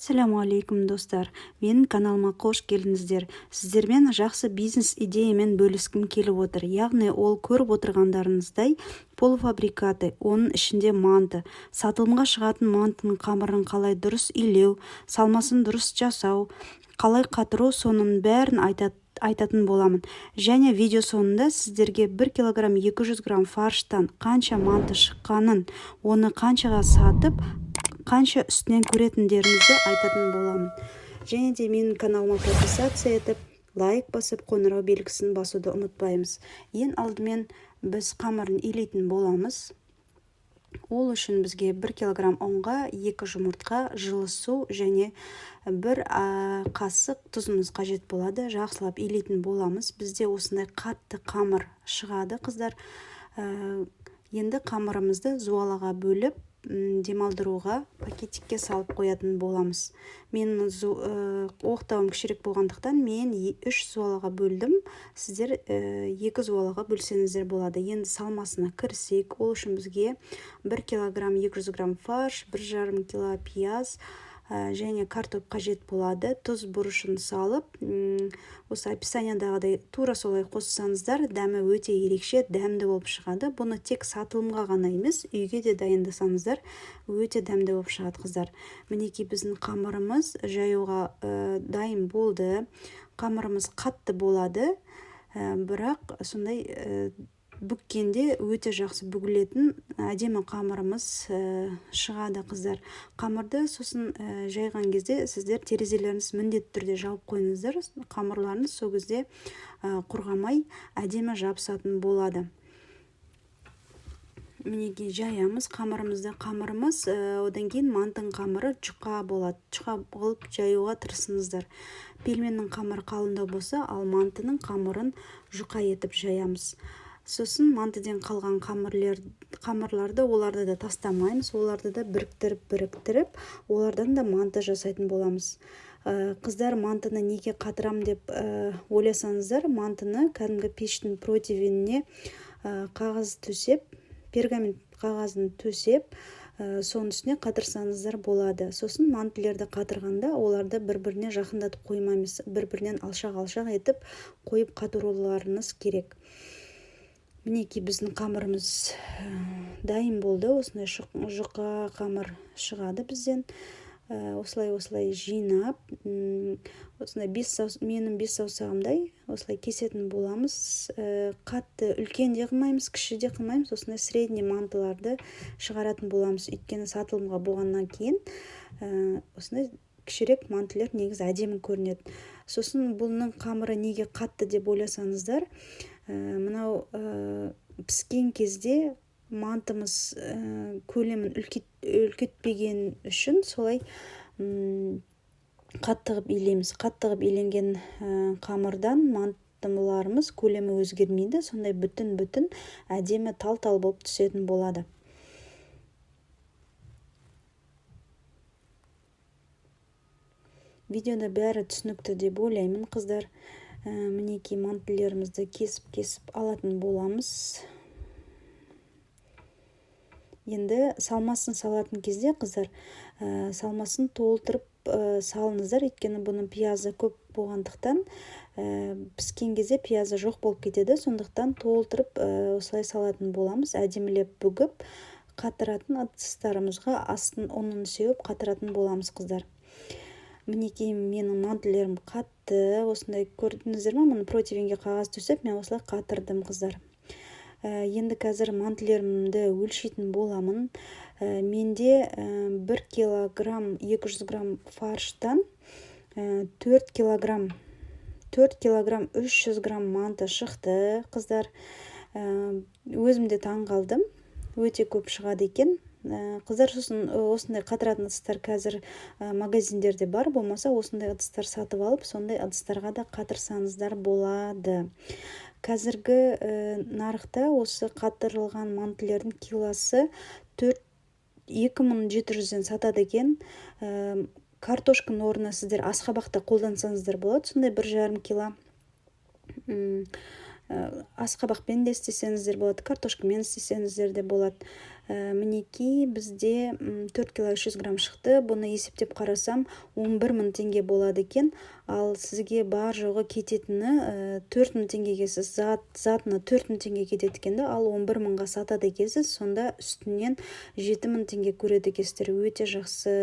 Ассаламу алейкум достар, менің каналыма қош келдіңіздер. Сіздермен жақсы бизнес идеямен бөліскім келіп отыр. Яғни ол көріп отырғандарыңыздай полуфабрикаты, оның ішінде манты. Сатылымға шығатын мантының қамырын қалай дұрыс илеу, салмасын дұрыс жасау, қалай қатыру, соның бәрін айтатын боламын. Және видео соңында сіздерге 1 килограмм 200 грамм фарштан қанша манты шыққанын, оны қаншаға сатып, қанша үстінен көретіндеріңізді айтатын боламын. Және де менің каналыма подписаться етіп, лайк басып, қоңырау белгісін басуды ұмытпаймыз. Ең алдымен біз қамырын илейтін боламыз. Ол үшін бізге 1 килограмм ұнға 2 жұмыртқа, жылы су және 1 қасық тұзымыз қажет болады. Жақсылап илейтін боламыз. Бізде осындай қатты қамыр шығады, қыздар. Енді қамырымызды зуалаға бөліп, демалдыруға пакетикке салып қоятын боламыз. Мен оқтауым кішірек болғандықтан мен 3 зуалаға бөлдім. Сіздер 2 зуалаға бөлсеңіздер болады. Енді салмасына кірсек, ол үшін бізге 1 килограмм 200 грамм фарш, 1,5 кило пияз және картоп қажет болады. Тұз бұрышын салып, осы описаниядағыдай тура солай қоссаңыздар, дәмі өте ерекше, дәмді болып шығады. Бұны тек сатылымға ғана емес, үйге де дайындасаңыздар, өте дәмді болып шығады, қыздар. Мінекей біздің қамырымыз жаюға дайын болды. Қамырымыз қатты болады, бірақ сондай бүккенде өте жақсы бүгілетін әдемі қамырымыз шығады, қыздар. Қамырды сосын жайған кезде сіздер терезелеріңіз міндетті түрде жауып қойыңыздар. Қамырларыңыз сол кезде құрғамай әдемі жабысатын болады. Мінекей жаямыз қамырымызды. Қамырымыз одан кейін манттың қамыры жұқа болады. Жұқа қылып жаюға тырысыңыздар. Пельменнің қамыры қалыңдау болса, ал мантының қамырын жұқа етіп жаямыз. Сосын мантыден қалған қамырларды оларды да тастамаймыз, оларды да біріктіріп, олардан да манты жасайтын боламыз. Қыздар, мантыны неге қатырам деп ойласаңыздар, мантыны кәдімгі пештің противеніне қағаз төсеп, пергамент қағазын төсеп, соның үстіне қатырсаңыздар болады. Сосын мантылерді қатырғанда оларды бір-біріне жақындатып қоймаймыз, бір-бірінен алшақ етіп қойып қатыруларыңыз керек. Мінекей біздің қамырымыз дайын болды. Осындай жұқа қамыр шығады бізден. Осылай жинап, менің 5 саусағымдай осылай кесетін боламыз. Қатты үлкен де қылмаймыз, кіші де қылмаймыз. Осындай средний мантыларды шығаратын боламыз. Өйткені сатылымға болғаннан кейін осындай кішірек мантылер негізі әдемі көрінеді. Сосын бұның қамыры неге қатты деп ойласаңыздар, мынау піскен кезде мантымыз көлемін үлкетпеген үшін солай қаттығып илейміз. Қаттығып иленген қамырдан мантымыларымыз көлемі өзгермейді, сондай бүтін әдемі тал болып түсетін болады. Видеода бәрі түсінікті деп ойлаймын, қыздар. Мінекей мантылерімізді кесіп алатын боламыз. Енді салмасын салатын кезде, қыздар, салмасын толтырып салыңыздар, өйткені бұның пиязы көп болғандықтан піскен кезде пиязы жоқ болып кетеді. Сондықтан толтырып осылай салатын боламыз. Әдемілеп бүгіп қатыратын ыдыстарымызға астын ұнын сеуіп қатыратын боламыз, қыздар. Мінекей менің мантылерім қатты, осындай көрдіңіздер ме? Мұны противенге қағаз төсеп, мен осылай қатырдым, қыздар. Енді қазір мантылерімді өлшейтін боламын. Менде 1 килограмм 200 грамм фарштан 4 килограмм 300 грамм манты шықты, қыздар. Өзімде таң қалдым, өте көп шығады екен. Қыздар, сосын осындай қатыратын ыдыстар қазір магазиндерде бар, болмаса осындай ыдыстар сатып алып, сондай ыдыстарға да қатырсаңыздар болады. Қазіргі нарықта осы қатырылған мантылердің килосы 2700-ден сатады екен. Картошканың орнына сіздер асқабақта қолдансаңыздар болады, сондай 1,5 кило асқабақпен де істесеңіздер болады, картошкамен істесеңіздер де болады. Мінекей бізде 4 кило 300 грамм шықты. Бұны есептеп қарасам 11 мың теңге болады екен. Ал сізге бар жоғы кететіні 4 мың теңгеге, сіз затына 4 мың теңге кетеді екенді, ал 11 мыңға сатады екенсіз, сонда үстінен 7 мың теңге көреді екенсіздер. Өте жақсы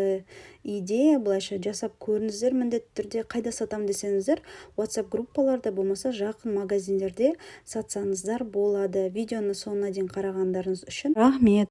идея, былайша жасап көріңіздер. Міндетті түрде қайда сатам десеңіздер, WhatsApp группаларда болмаса жақын магазиндерде сатсаңыздар болады. Видеоны соңына дейін қарағандарыңыз үшін рахмет.